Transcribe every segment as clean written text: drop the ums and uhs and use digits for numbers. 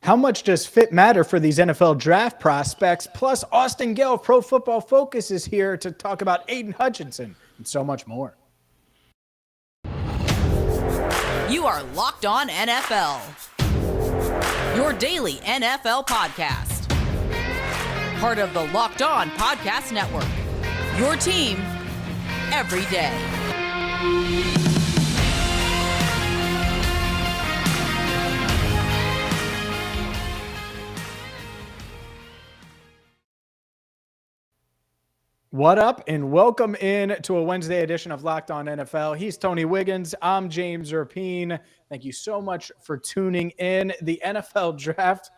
How much does fit matter for these NFL draft prospects? Plus, Austin Gayle of Pro Football Focus is here to talk about Aidan Hutchinson and so much more. You are Locked On NFL, your daily NFL podcast. Part of the Locked On Podcast Network, your team every day. What up, and welcome in to a Wednesday edition of Locked On NFL. He's Tony Wiggins. I'm James Rapien. Thank you so much for tuning in. The NFL draft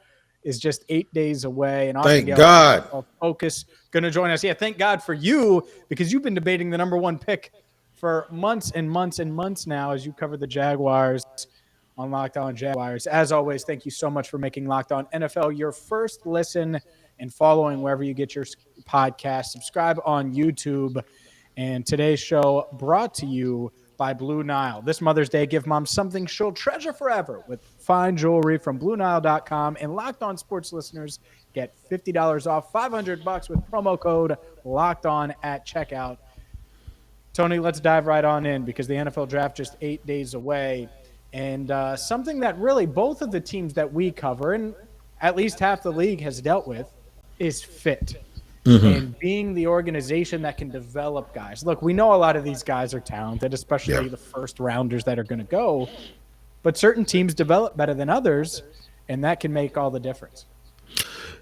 is just 8 days away, and Thank God. Focus going to join us. Yeah, thank God for you, because you've been debating the number one pick for months and months and months now as you cover the Jaguars on Locked On Jaguars. As always, thank you so much for making Locked On NFL your first listen and following wherever you get your podcast. Subscribe on YouTube. And today's show brought to you by Blue Nile. This Mother's Day, give mom something she'll treasure forever with fine jewelry from BlueNile.com. And Locked On Sports listeners get $50 off, $500 with promo code Locked On at checkout. Tony, let's dive right on in, because the NFL draft just 8 days away. And something that really both of the teams that we cover, and at least half the league has dealt with, is fit. And being the organization that can develop guys. Look, we know a lot of these guys are talented, especially the first rounders that are going to go, but certain teams develop better than others, and that can make all the difference.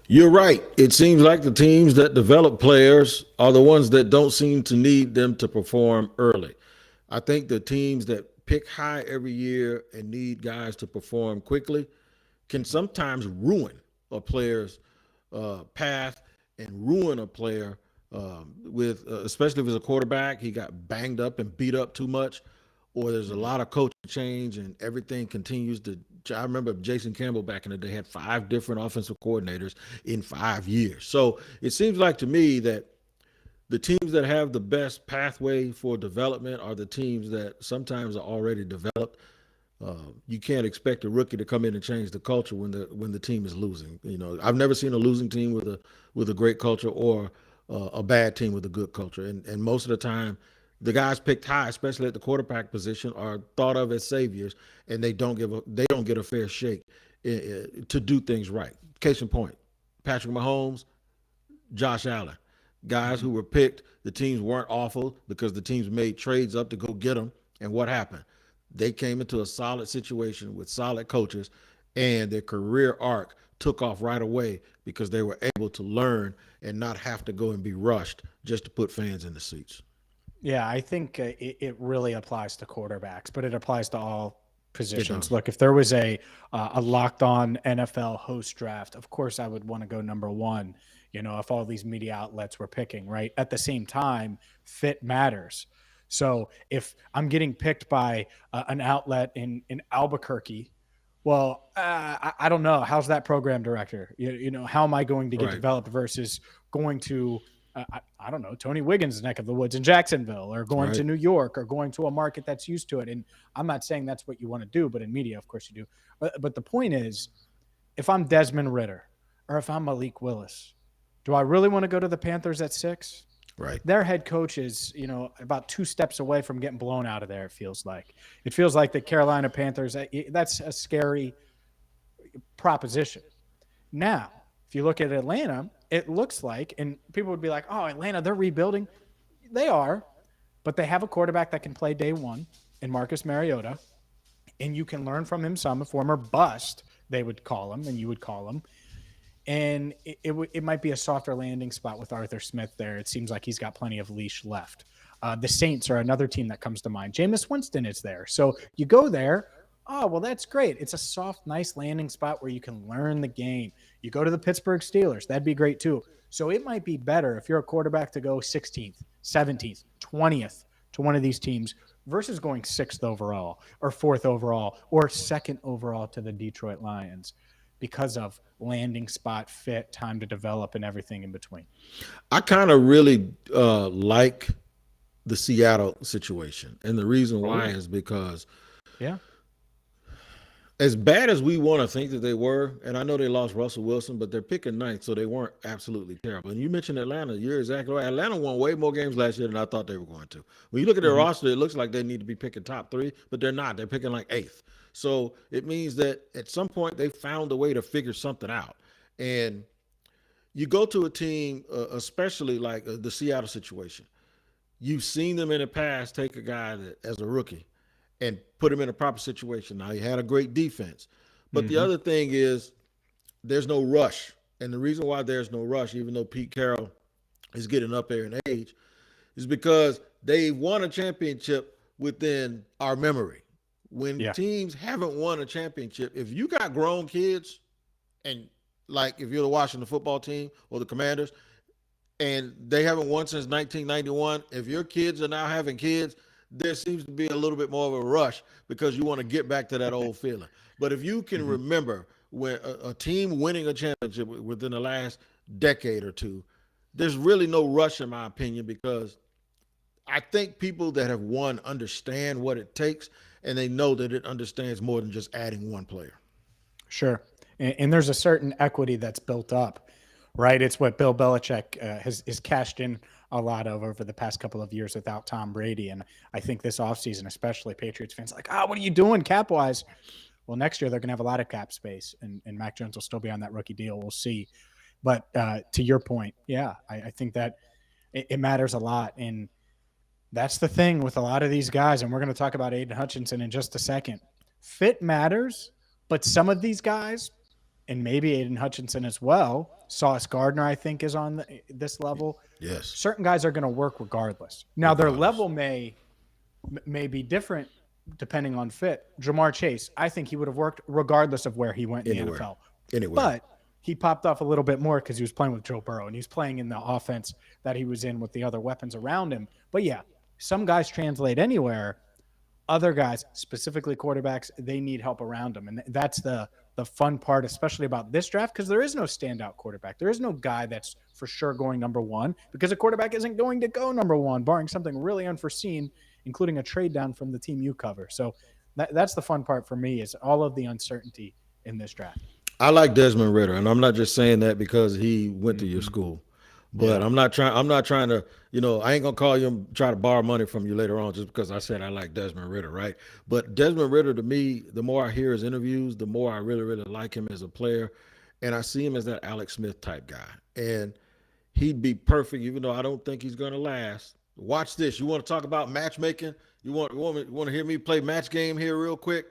You're right. It seems like the teams that develop players are the ones that don't seem to need them to perform early. I think the teams that pick high every year and need guys to perform quickly can sometimes ruin a player's path and ruin a player with especially if it's a quarterback. He got banged up and beat up too much, or there's a lot of coaching change and everything continues to. I remember Jason Campbell back in the day had 5 different offensive coordinators in 5 years. So it seems like to me that the teams that have the best pathway for development are the teams that sometimes are already developed. You can't expect a rookie to come in and change the culture when the team is losing. You know, I've never seen a losing team with a great culture or a bad team with a good culture. And most of the time, the guys picked high, especially at the quarterback position, are thought of as saviors, and they don't get a fair shake to do things right. Case in point, Patrick Mahomes, Josh Allen, guys who were picked. The teams weren't awful because the teams made trades up to go get them. And what happened? They came into a solid situation with solid coaches, and their career arc took off right away because they were able to learn and not have to go and be rushed just to put fans in the seats. Yeah, I think it really applies to quarterbacks, but it applies to all positions. Look, if there was a Locked On NFL host draft, of course I would want to go number one, you know, if all these media outlets were picking, right? At the same time, fit matters. So if I'm getting picked by an outlet in Albuquerque, well, I don't know. How's that program director? You know, how am I going to get developed versus going to, I don't know, Tony Wiggins' neck of the woods in Jacksonville, or going to New York, or going to a market that's used to it. And I'm not saying that's what you want to do, but in media, of course you do. But the point is, if I'm Desmond Ridder or if I'm Malik Willis, do I really want to go to the Panthers at 6? Right. Their head coach is, you know, about 2 steps away from getting blown out of there, it feels like. It feels like the Carolina Panthers, that's a scary proposition. Now, if you look at Atlanta, it looks like, and people would be like, oh, Atlanta, they're rebuilding. They are, but they have a quarterback that can play day one in Marcus Mariota, and you can learn from him some, a former bust, they would call him, and you would call him. And it might be a softer landing spot with Arthur Smith there. It seems like he's got plenty of leash left. The Saints are another team that comes to mind. Jameis Winston is there. So you go there. Oh, well, that's great. It's a soft, nice landing spot where you can learn the game. You go to the Pittsburgh Steelers. That'd be great too. So it might be better if you're a quarterback to go 16th, 17th, 20th to one of these teams versus going 6th overall or 4th overall or 2nd overall to the Detroit Lions, because of landing spot, fit, time to develop, and everything in between. I kind of really like the Seattle situation. And the reason why is because as bad as we want to think that they were, and I know they lost Russell Wilson, but they're picking ninth, so they weren't absolutely terrible. And you mentioned Atlanta. You're exactly right. Atlanta won way more games last year than I thought they were going to. When you look at their roster, it looks like they need to be picking top three, but they're not. They're picking like eighth. So it means that at some point they found a way to figure something out. And you go to a team, especially like the Seattle situation. You've seen them in the past take a guy that, as a rookie and put him in a proper situation. Now, he had a great defense. But the other thing is there's no rush. And the reason why there's no rush, even though Pete Carroll is getting up there in age, is because they won a championship within our memory. When teams haven't won a championship, if you got grown kids, and like if you're the Washington football team or the Commanders, and they haven't won since 1991, if your kids are now having kids, there seems to be a little bit more of a rush because you want to get back to that old feeling. But if you can remember when a team winning a championship within the last decade or two, there's really no rush, in my opinion, because I think people that have won understand what it takes, and they know that it understands more than just adding one player. Sure. And there's a certain equity that's built up, right? It's what Bill Belichick has cashed in a lot of over the past couple of years without Tom Brady. And I think this offseason, especially Patriots fans like, what are you doing cap-wise? Well, next year they're going to have a lot of cap space, and Mac Jones will still be on that rookie deal. We'll see. But to your point, I think that it matters a lot. And that's the thing with a lot of these guys, and we're going to talk about Aidan Hutchinson in just a second. Fit matters, but some of these guys, and maybe Aidan Hutchinson as well, Sauce Gardner, I think, is on this level. Yes. Certain guys are going to work regardless. Now, their level may be different depending on fit. Jamar Chase, I think he would have worked regardless of where he went in the NFL. Anywhere. But he popped off a little bit more because he was playing with Joe Burrow, and he was playing in the offense that he was in with the other weapons around him. But, some guys translate anywhere. Other guys, specifically quarterbacks, they need help around them. And that's the fun part, especially about this draft, because there is no standout quarterback. There is no guy that's for sure going number one, because a quarterback isn't going to go number one, barring something really unforeseen, including a trade down from the team you cover. So that's the fun part for me, is all of the uncertainty in this draft. I like Desmond Ridder, and I'm not just saying that because he went to your school. But I'm not trying to, I ain't going to call you and try to borrow money from you later on just because I said I like Desmond Ridder, right? But Desmond Ridder, to me, the more I hear his interviews, the more I really, really like him as a player. And I see him as that Alex Smith type guy. And he'd be perfect, even though I don't think he's going to last. Watch this. You want to talk about matchmaking? You want to hear me play match game here real quick?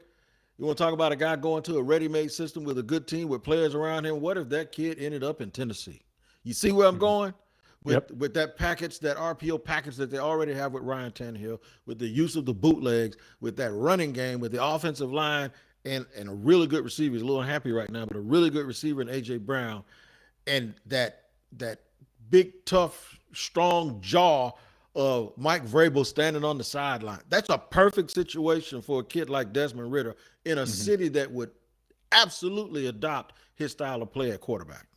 You want to talk about a guy going to a ready-made system with a good team with players around him? What if that kid ended up in Tennessee? You see where I'm going? With that package, that RPO package that they already have with Ryan Tannehill, with the use of the bootlegs, with that running game, with the offensive line, and a really good receiver. He's a little happy right now, but a really good receiver in A.J. Brown, and that big, tough, strong jaw of Mike Vrabel standing on the sideline. That's a perfect situation for a kid like Desmond Ridder in a city that would absolutely adopt his style of play at quarterback.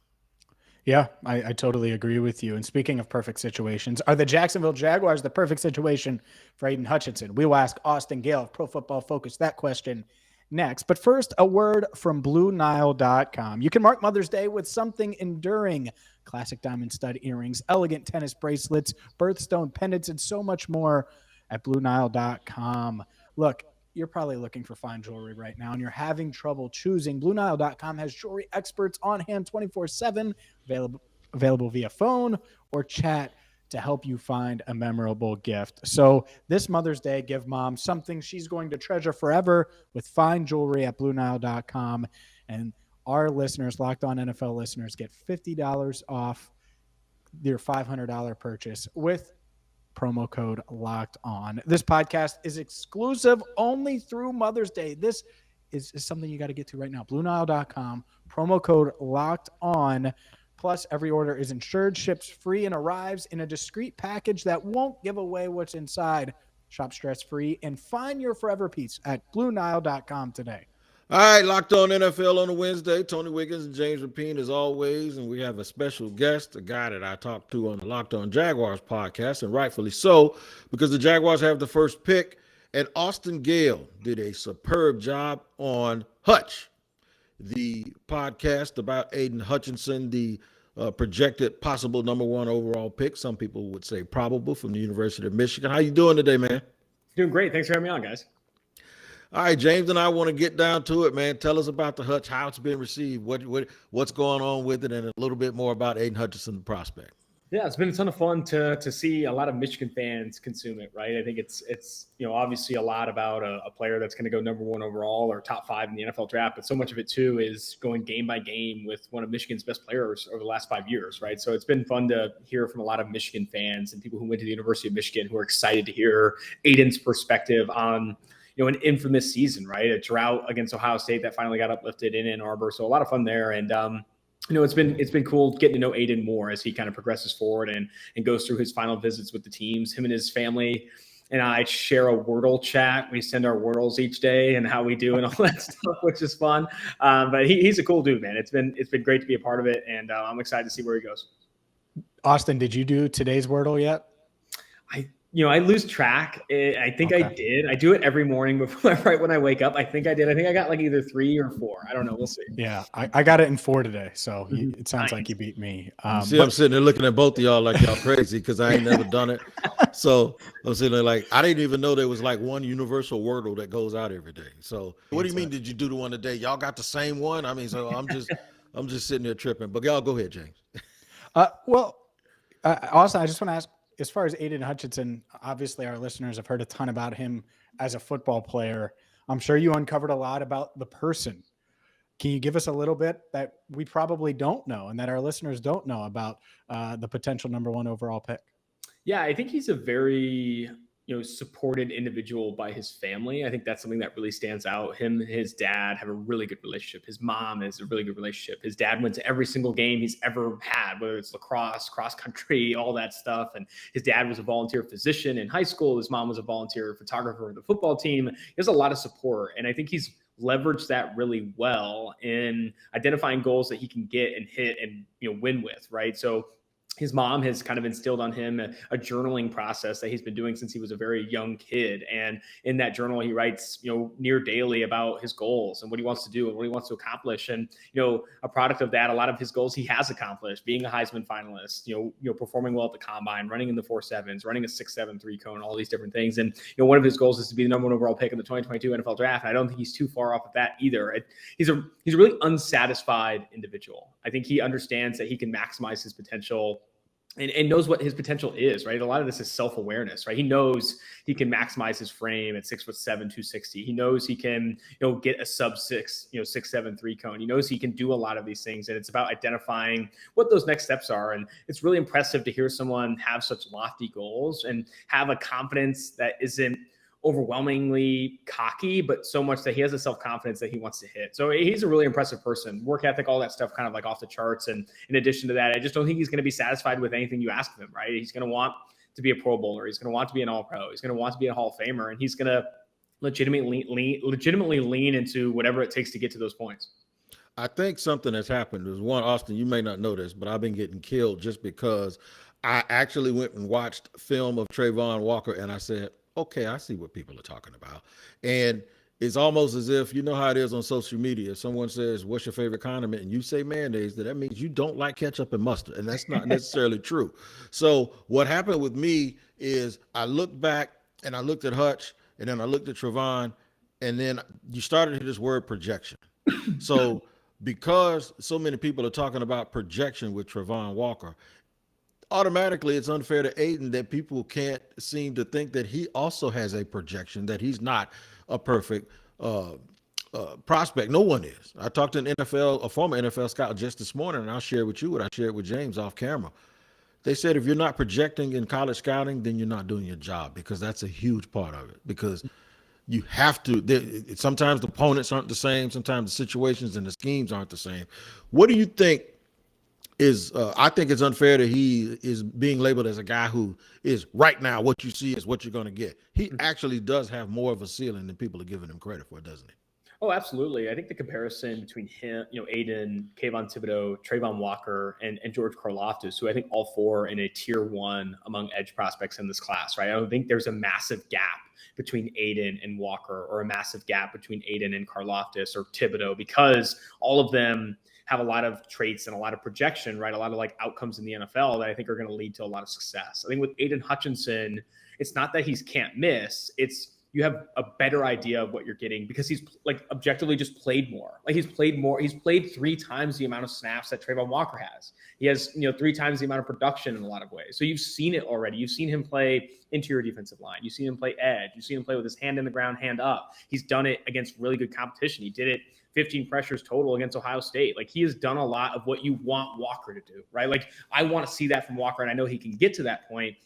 Yeah, I totally agree with you. And speaking of perfect situations, are the Jacksonville Jaguars the perfect situation for Aidan Hutchinson? We will ask Austin Gayle of Pro Football Focus that question next. But first, a word from BlueNile.com. You can mark Mother's Day with something enduring. Classic diamond stud earrings, elegant tennis bracelets, birthstone pendants, and so much more at BlueNile.com. Look, you're probably looking for fine jewelry right now and you're having trouble choosing. BlueNile.com has jewelry experts on hand 24/7, available via phone or chat to help you find a memorable gift. So this Mother's Day, give mom something she's going to treasure forever with fine jewelry at BlueNile.com. And our listeners, Locked On NFL listeners, get $50 off their $500 purchase with promo code Locked On. This podcast is exclusive only through Mother's Day. This is something you got to get to right now. BlueNile.com, promo code Locked On. Plus, every order is insured, ships free, and arrives in a discreet package that won't give away what's inside. Shop stress-free and find your forever piece at BlueNile.com today. All right, Locked On NFL on a Wednesday. Tony Wiggins and James Rapien as always, and we have a special guest, a guy that I talked to on the Locked On Jaguars podcast, and rightfully so, because the Jaguars have the first pick, And Austin Gayle did a superb job on Hutch, the podcast about Aidan Hutchinson, the projected possible #1 overall pick. Some people would say probable, from the University of Michigan. How you doing today, man? Doing great. Thanks for having me on, guys. All right, James and I want to get down to it, man. Tell us about the Hutch, how it's been received, what's going on with it, and a little bit more about Aidan Hutchinson, the prospect. Yeah, it's been a ton of fun to see a lot of Michigan fans consume it, right? I think it's obviously a lot about a player that's going to go #1 overall or top 5 in the NFL draft, but so much of it too is going game by game with one of Michigan's best players over the last 5 years, right? So it's been fun to hear from a lot of Michigan fans and people who went to the University of Michigan who are excited to hear Aidan's perspective on an infamous season, right? A drought against Ohio State that finally got uplifted in Ann Arbor. So a lot of fun there. And, it's been cool getting to know Aidan more as he kind of progresses forward and goes through his final visits with the teams. Him and his family and I share a Wordle chat. We send our Wordles each day and how we do and all that stuff, which is fun. But he's a cool dude, man. It's been great to be a part of it, and I'm excited to see where he goes. Austin, did you do today's Wordle yet? I lose track. I think I did. I do it every morning right when I wake up. I think I did. I think I got like either 3 or 4. I don't know. We'll see. Yeah, I got it in 4 today. So it sounds like you beat me. I'm sitting there looking at both of y'all like y'all crazy because I ain't never done it. So I'm sitting there like, I didn't even know there was like one universal Wordle that goes out every day. So what do you mean? Did you do the one today? Y'all got the same one? I mean, so I'm just sitting there tripping. But y'all go ahead, James. Austin, I just want to ask, as far as Aidan Hutchinson, obviously our listeners have heard a ton about him as a football player. I'm sure you uncovered a lot about the person. Can you give us a little bit that we probably don't know and that our listeners don't know about the potential #1 overall pick? Yeah, I think he's a very supported individual by his family. I think that's something that really stands out. Him and his dad have a really good relationship. His mom has a really good relationship. His dad went to every single game he's ever had, whether it's lacrosse, cross country, all that stuff. And his dad was a volunteer physician in high school. His mom was a volunteer photographer for the football team. He has a lot of support. And I think he's leveraged that really well in identifying goals that he can get and hit and win with, right? So his mom has kind of instilled on him a journaling process that he's been doing since he was a very young kid. And in that journal, he writes, near daily about his goals and what he wants to do and what he wants to accomplish. And, a product of that, a lot of his goals he has accomplished, being a Heisman finalist, performing well at the combine, running in the 4.7s, running a 6.73 cone, all these different things. And, one of his goals is to be the #1 overall pick in the 2022 NFL draft. And I don't think he's too far off of that either. He's a really unsatisfied individual. I think he understands that he can maximize his potential and knows what his potential is, right? A lot of this is self-awareness, right? He knows he can maximize his frame at 6'7", 260. He knows he can, get a sub-6, 6.73 cone. He knows he can do a lot of these things, and it's about identifying what those next steps are. And it's really impressive to hear someone have such lofty goals and have a confidence that isn't overwhelmingly cocky, but so much that he has a self-confidence that he wants to hit. So he's a really impressive person. Work ethic, all that stuff kind of like off the charts. And in addition to that, I just don't think he's going to be satisfied with anything you ask of him, right? He's going to want to be a Pro Bowler. He's going to want to be an All-Pro. He's going to want to be a Hall of Famer. And he's going to legitimately lean into whatever it takes to get to those points. I think something that's happened is, one, Austin, you may not know this, but I've been getting killed just because I actually went and watched film of Trayvon Walker and I said, okay, I see what people are talking about. And it's almost as if, you know how it is on social media. If someone says, what's your favorite condiment? And you say mayonnaise, that means you don't like ketchup and mustard. And that's not necessarily true. So what happened with me is I looked back and I looked at Hutch and then I looked at Trayvon and then you started to hear this word projection. So because so many people are talking about projection with Trayvon Walker, automatically it's unfair to Aidan that people can't seem to think that he also has a projection, that he's not a perfect prospect. No one is. I talked to a former NFL scout just this morning, and I'll share with you what I shared with James off camera. They said, if you're not projecting in college scouting, then you're not doing your job, because that's a huge part of it, because you have to, sometimes the opponents aren't the same. Sometimes the situations and the schemes aren't the same. What do you think is, I think it's unfair that he is being labeled as a guy who is right now, what you see is what you're going to get. He actually does have more of a ceiling than people are giving him credit for, doesn't he? Oh, absolutely. I think the comparison between him, Aidan, Kayvon Thibodeau, Trayvon Walker, and George Karlaftis, who I think all four in a tier one among edge prospects in this class, right? I don't think there's a massive gap between Aidan and Walker, or a massive gap between Aidan and Karlaftis or Thibodeau, because all of them have a lot of traits and a lot of projection, right? A lot of like outcomes in the NFL that I think are going to lead to a lot of success. I think with Aidan Hutchinson, it's not that he can't miss. It's you have a better idea of what you're getting because he's like objectively just played more. Like he's played more. He's played 3 times the amount of snaps that Trayvon Walker has. He has, 3 times the amount of production in a lot of ways. So you've seen it already. You've seen him play interior defensive line. You've seen him play edge. You've seen him play with his hand in the ground, hand up. He's done it against really good competition. He did it 15 pressures total against Ohio State. Like he has done a lot of what you want Walker to do, right? Like I want to see that from Walker, and I know he can get to that point.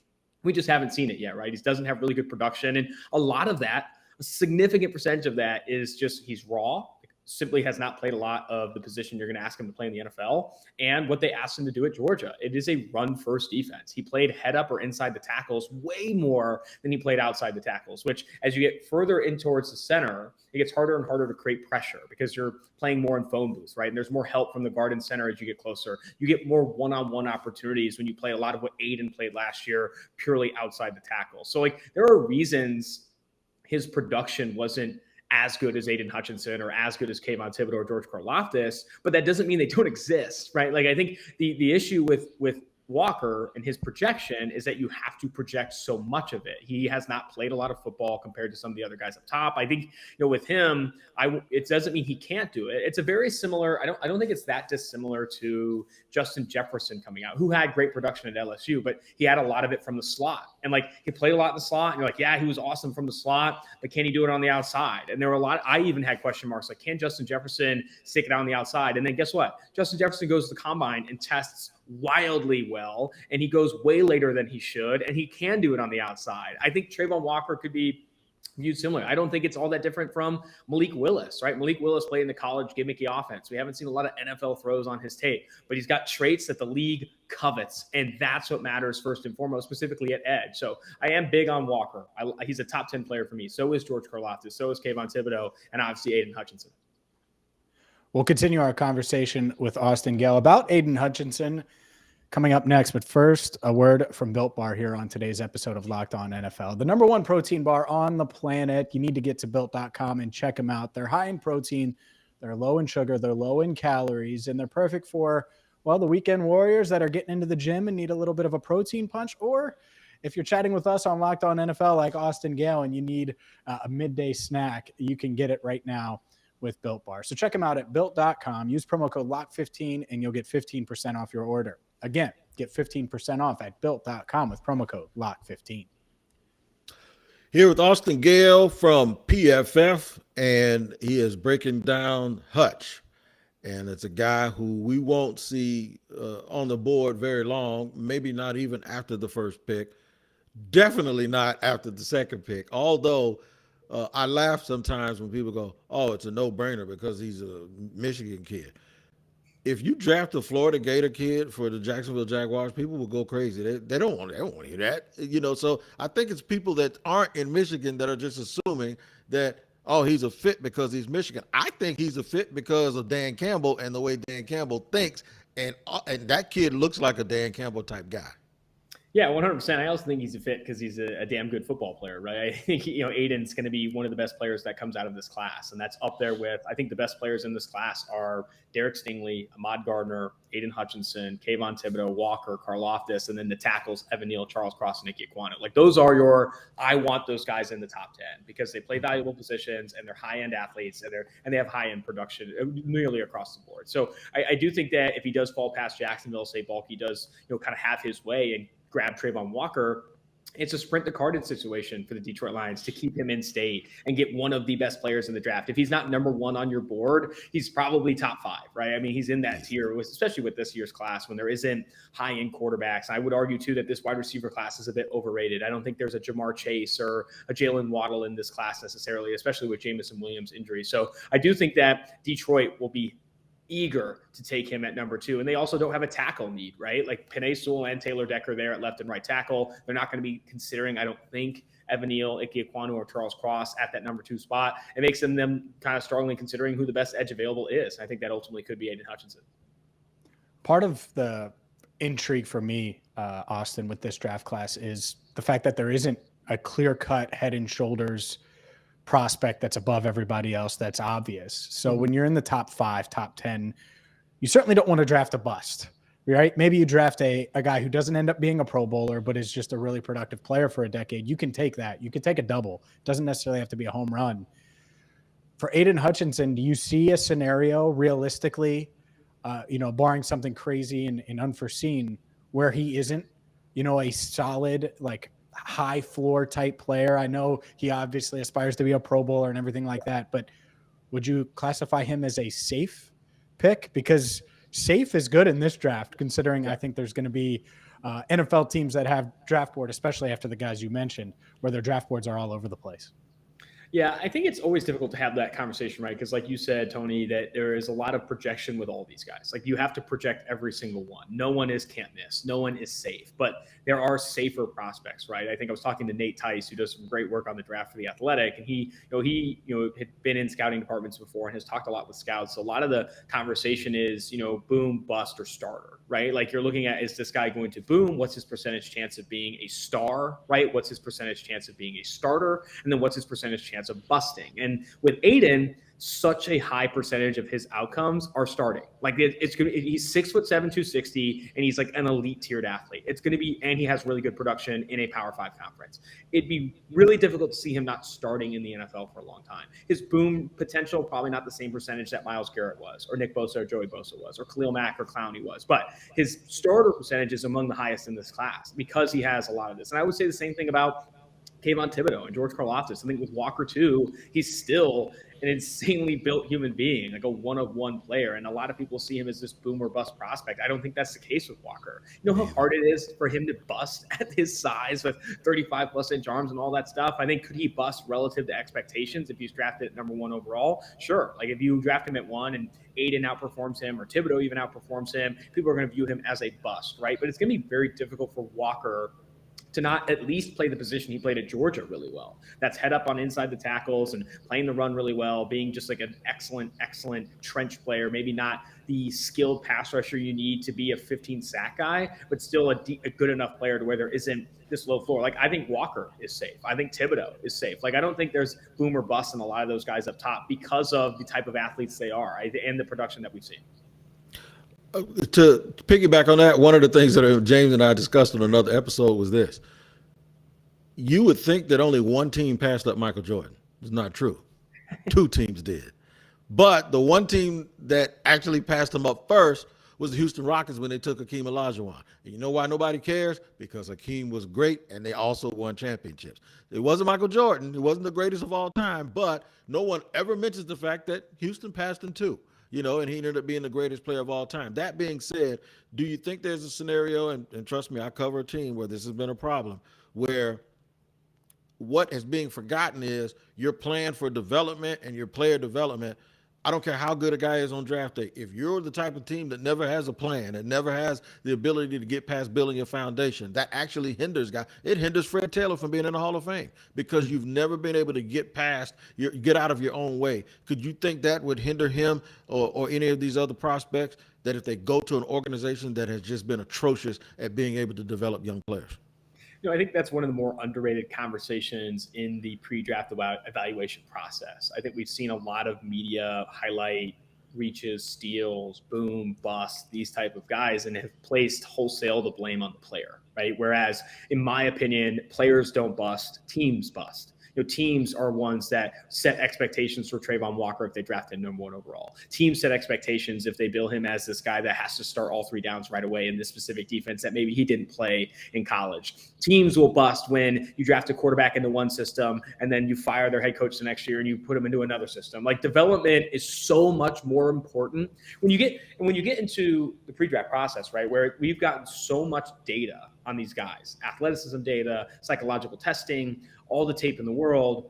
We just haven't seen it yet, right? He doesn't have really good production. And a lot of that, a significant percentage of that is just he's raw, simply has not played a lot of the position you're going to ask him to play in the NFL, and what they asked him to do at Georgia. It is a run-first defense. He played head up or inside the tackles way more than he played outside the tackles, which as you get further in towards the center, it gets harder and harder to create pressure because you're playing more in phone booths, right? And there's more help from the guard and center as you get closer. You get more one-on-one opportunities when you play a lot of what Aidan played last year purely outside the tackle. So like there are reasons his production wasn't as good as Aidan Hutchinson or as good as Kayvon Thibodeau or George Karlaftis, but that doesn't mean they don't exist, right? Like I think the issue with Walker and his projection is that you have to project so much of it. He has not played a lot of football compared to some of the other guys up top. I think, with him, it doesn't mean he can't do it. It's a very similar, I don't think it's that dissimilar to Justin Jefferson coming out, who had great production at LSU, but he had a lot of it from the slot. And like he played a lot in the slot, and you're like, yeah, he was awesome from the slot, but can he do it on the outside? And there were a lot, I even had question marks like, can Justin Jefferson stick it on the outside? And then guess what? Justin Jefferson goes to the combine and tests wildly well, and he goes way later than he should, and he can do it on the outside. I think Trayvon Walker could be viewed similar. I don't think it's all that different from Malik Willis, right? Malik Willis played in the college gimmicky offense. We haven't seen a lot of NFL throws on his tape, but he's got traits that the league covets, and that's what matters first and foremost, specifically at edge. So I am big on Walker. He's a top 10 player for me. So is George Karlaftis. So is Kayvon Thibodeau, and obviously Aidan Hutchinson. We'll continue our conversation with Austin Gayle about Aidan Hutchinson coming up next. But first, a word from Built Bar here on today's episode of Locked On NFL. The number one protein bar on the planet. You need to get to Built.com and check them out. They're high in protein, they're low in sugar, they're low in calories, and they're perfect for, well, the weekend warriors that are getting into the gym and need a little bit of a protein punch, or if you're chatting with us on Locked On NFL like Austin Gayle and you need a midday snack, you can get it right now with Built Bar. So check them out at Built.com. Use promo code LOCK15 and you'll get 15% off your order. Again, get 15% off at Built.com with promo code LOCK15. Here with Austin Gayle from PFF, and he is breaking down Hutch. And it's a guy who we won't see on the board very long, maybe not even after the first pick, definitely not after the second pick, although I laugh sometimes when people go, oh, it's a no-brainer because he's a Michigan kid. If you draft a Florida Gator kid for the Jacksonville Jaguars, people will go crazy. They don't want to hear that. So I think it's people that aren't in Michigan that are just assuming that, oh, he's a fit because he's Michigan. I think he's a fit because of Dan Campbell and the way Dan Campbell thinks, and that kid looks like a Dan Campbell type guy. Yeah, 100%. I also think he's a fit because he's a damn good football player, right? I think, Aidan's going to be one of the best players that comes out of this class. And that's up there with, I think the best players in this class are Derek Stingley, Ahmad Gardner, Aidan Hutchinson, Kayvon Thibodeau, Walker, Karlaftis, and then the tackles, Evan Neal, Charles Cross, and Nicky Ekwonu. Like those are I want those guys in the top 10 because they play valuable positions and they're high-end athletes and they have high-end production nearly across the board. So I do think that if he does fall past Jacksonville, say Bulky does, kind of have his way and grab Trayvon Walker, it's a sprint to Cardin situation for the Detroit Lions to keep him in state and get one of the best players in the draft. If he's not number one on your board, he's probably top 5, right? I mean, he's in that tier, especially with this year's class when there isn't high-end quarterbacks. I would argue, too, that this wide receiver class is a bit overrated. I don't think there's a Jamar Chase or a Jalen Waddle in this class necessarily, especially with Jamison Williams' injury. So I do think that Detroit will be eager to take him at number 2. And they also don't have a tackle need, right? Like Penei Sewell and Taylor Decker there at left and right tackle. They're not going to be considering, I don't think, Evan Neal, Ike Ekwonu, or Charles Cross at that number 2 spot. It makes them kind of strongly considering who the best edge available is. I think that ultimately could be Aidan Hutchinson. Part of the intrigue for me, Austin, with this draft class is the fact that there isn't a clear-cut head and shoulders prospect that's above everybody else that's obvious. So when you're in the top 5, top 10, you certainly don't want to draft a bust, right? Maybe you draft a guy who doesn't end up being a Pro Bowler, but is just a really productive player for a decade. You can take that. You can take a double. It doesn't necessarily have to be a home run. For Aidan Hutchinson, do you see a scenario realistically, barring something crazy and unforeseen, where he isn't, a solid, like, high floor type player? I know he obviously aspires to be a Pro Bowler and everything like that, but would you classify him as a safe pick? Because safe is good in this draft, considering I think there's going to be NFL teams that have draft board, especially after the guys you mentioned, where their draft boards are all over the place. Yeah, I think it's always difficult to have that conversation, right? Because like you said, Tony, that there is a lot of projection with all these guys. Like you have to project every single one. No one is can't miss. No one is safe. But there are safer prospects, right? I think I was talking to Nate Tice, who does some great work on the draft for The Athletic, and he had been in scouting departments before and has talked a lot with scouts. So a lot of the conversation is, boom, bust, or starter, right? Like you're looking at, is this guy going to boom? What's his percentage chance of being a star, right? What's his percentage chance of being a starter? And then what's his percentage chance of busting? And with Aidan, such a high percentage of his outcomes are starting. Like he's 6'7", 260, and he's like an elite tiered athlete. It's going to be, and he has really good production in a Power 5 conference. It'd be really difficult to see him not starting in the NFL for a long time. His boom potential, probably not the same percentage that Myles Garrett was, or Nick Bosa, or Joey Bosa was, or Khalil Mack, or Clowney was. But his starter percentage is among the highest in this class because he has a lot of this. And I would say the same thing about Kayvon Thibodeau and George Karlaftis. I think with Walker too, he's still an insanely built human being, like a one-of-one player. And a lot of people see him as this boom or bust prospect. I don't think that's the case with Walker. You know how hard it is for him to bust at his size with 35+ inch arms and all that stuff? I think, could he bust relative to expectations if he's drafted at number 1 overall? Sure. Like if you draft him at 1 and Aidan outperforms him, or Thibodeau even outperforms him, people are going to view him as a bust, right? But it's going to be very difficult for Walker to not at least play the position he played at Georgia really well. That's head up on inside the tackles and playing the run really well, being just like an excellent trench player, maybe not the skilled pass rusher you need to be a 15 sack guy, but still a good enough player to where there isn't this low floor. Like I think Walker is safe. I think Thibodeau is safe. Like I don't think there's boom or bust in a lot of those guys up top because of the type of athletes they are and the production that we've seen. To piggyback on that, one of the things that James and I discussed on another episode was this. You would think that only one team passed up Michael Jordan. It's not true. 2 teams did. But the one team that actually passed him up first was the Houston Rockets when they took Hakeem Olajuwon. And you know why nobody cares? Because Hakeem was great and they also won championships. It wasn't Michael Jordan. It wasn't the greatest of all time, but no one ever mentions the fact that Houston passed him too. And he ended up being the greatest player of all time. That being said, do you think there's a scenario, and trust me, I cover a team where this has been a problem, where what is being forgotten is your plan for development and your player development. I don't care how good a guy is on draft day. If you're the type of team that never has a plan and never has the ability to get past building a foundation, that actually hinders guys. It hinders Fred Taylor from being in the Hall of Fame because you've never been able to get out of your own way. Could you think that would hinder him or any of these other prospects, that if they go to an organization that has just been atrocious at being able to develop young players? I think that's one of the more underrated conversations in the pre-draft evaluation process. I think we've seen a lot of media highlight reaches, steals, boom, bust, these type of guys, and have placed wholesale the blame on the player, right? Whereas, in my opinion, players don't bust, teams bust. Teams are ones that set expectations for Trayvon Walker if they drafted number 1 overall. Teams set expectations if they bill him as this guy that has to start all 3 downs right away in this specific defense that maybe he didn't play in college. Teams will bust when you draft a quarterback into one system and then you fire their head coach the next year and you put him into another system. Like development is so much more important when you get into the pre-draft process, right? Where we've gotten so much data on these guys, athleticism data, psychological testing, all the tape in the world.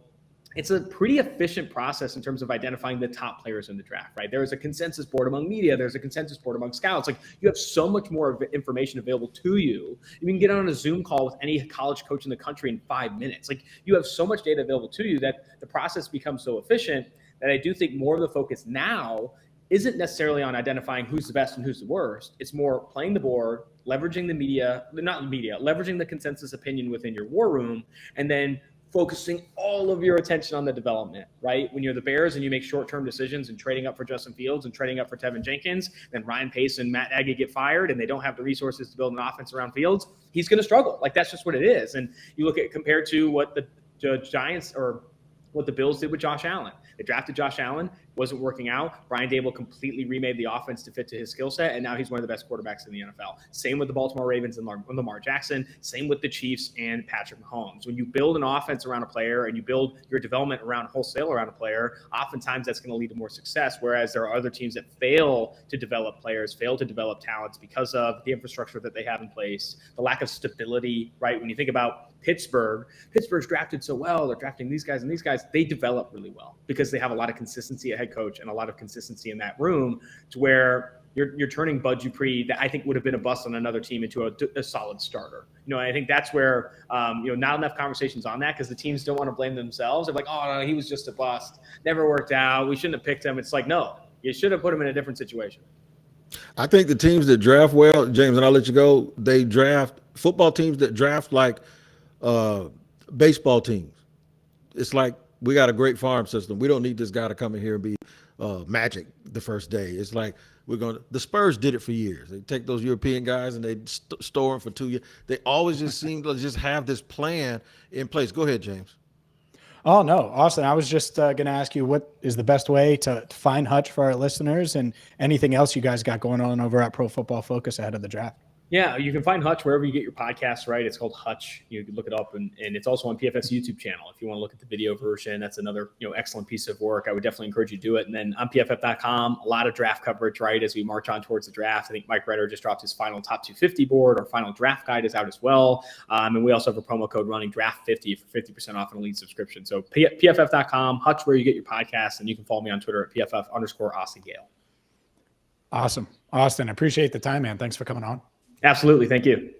it's a pretty efficient process in terms of identifying the top players in the draft, right? There is a consensus board among media. There's a consensus board among scouts. Like, you have so much more information available to you. You can get on a Zoom call with any college coach in the country in 5 minutes. Like, you have so much data available to you that the process becomes so efficient that I do think more of the focus now isn't necessarily on identifying who's the best and who's the worst. It's more playing the board, leveraging the media, not media, leveraging the consensus opinion within your war room, and then focusing all of your attention on the development, right? When you're the Bears and you make short-term decisions and trading up for Justin Fields and trading up for Tevin Jenkins, then Ryan Pace and Matt Nagy get fired and they don't have the resources to build an offense around Fields, he's going to struggle. Like, that's just what it is. And you look at compared to what the Giants or what the Bills did with Josh Allen. They drafted Josh Allen, wasn't working out. Brian Dable completely remade the offense to fit to his skill set, and now he's one of the best quarterbacks in the NFL. Same with the Baltimore Ravens and Lamar Jackson. Same with the Chiefs and Patrick Mahomes. When you build an offense around a player and you build your development around wholesale around a player, oftentimes that's going to lead to more success, whereas there are other teams that fail to develop players, fail to develop talents because of the infrastructure that they have in place, the lack of stability, right? When you think about Pittsburgh's drafted so well. They're drafting these guys and these guys. They develop really well because they have a lot of consistency at head coach and a lot of consistency in that room, to where you're turning Bud Dupree, that I think would have been a bust on another team, into a solid starter. I think that's where, not enough conversations on that, because the teams don't want to blame themselves. They're like, oh, no, he was just a bust. Never worked out. We shouldn't have picked him. It's like, no, you should have put him in a different situation. I think the teams that draft well, James, and I'll let you go, they draft football teams that draft like baseball teams. It's like, we got a great farm system. We don't need this guy to come in here and be magic the first day. It's like, the Spurs did it for years. They take those European guys and they store them for 2 years. They always just seem to just have this plan in place. Go ahead, James. Oh, no, Austin, I was just going to ask you, what is the best way to find Hutch for our listeners, and anything else you guys got going on over at Pro Football Focus ahead of the draft? Yeah, you can find Hutch wherever you get your podcasts, right? It's called Hutch. You can look it up, and it's also on PFF's YouTube channel. If you want to look at the video version, that's another excellent piece of work. I would definitely encourage you to do it. And then on PFF.com, a lot of draft coverage, right, as we march on towards the draft. I think Mike Redder just dropped his final top 250 board. Our final draft guide is out as well. And we also have a promo code running, Draft50, for 50% off an elite subscription. So PFF.com, Hutch, where you get your podcasts, and you can follow me on Twitter at PFF_Austin Gayle. Awesome. Austin, I appreciate the time, man. Thanks for coming on. Absolutely. Thank you.